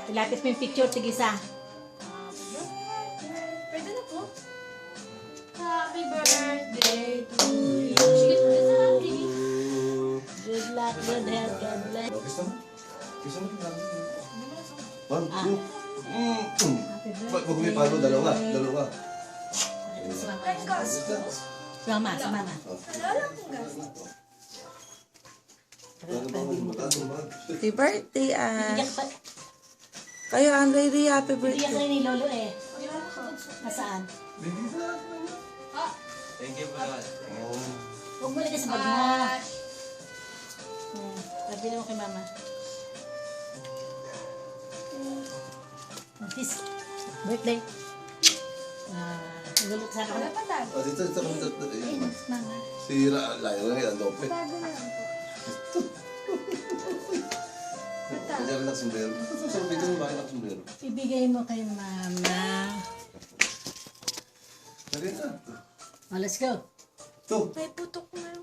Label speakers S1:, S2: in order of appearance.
S1: Ilapit mo yung picture, tigisa.
S2: Pwede na po. Happy birthday to you. Sige, happy.
S1: Good luck, good health, God bless.
S3: Kiss mo. Kiss mo.
S1: Ah.
S3: 1, 2.
S1: Happy
S3: Pag pumipalo, dalawa. Dalawa.
S1: Si mama, si mama.
S2: Wala pong gas.
S4: Happy birthday,
S1: Iyak
S4: Ash.
S1: pa.
S4: Kayo, Andre, happy
S1: Iyak
S4: birthday.
S1: rin ni Lolo eh. Nasaan?
S5: Thank you, Brad.
S1: Huwag mo lagay sa bag mo.
S2: Ash.
S1: Pabili mo kay mama. This birthday. Nagulot sana ako.
S2: Wala pa tayo.
S3: Dito, dito, dito.
S1: Mama.
S3: Sira, layo na yan, dope.
S2: Tago na lang po.
S3: Kanya rin ang sombrero. Saan dito yung bakit ang sombrero?
S1: Ibigay mo kay mama.
S3: Lagay na.
S1: Oh, let's go.
S3: Ito.
S2: May putok na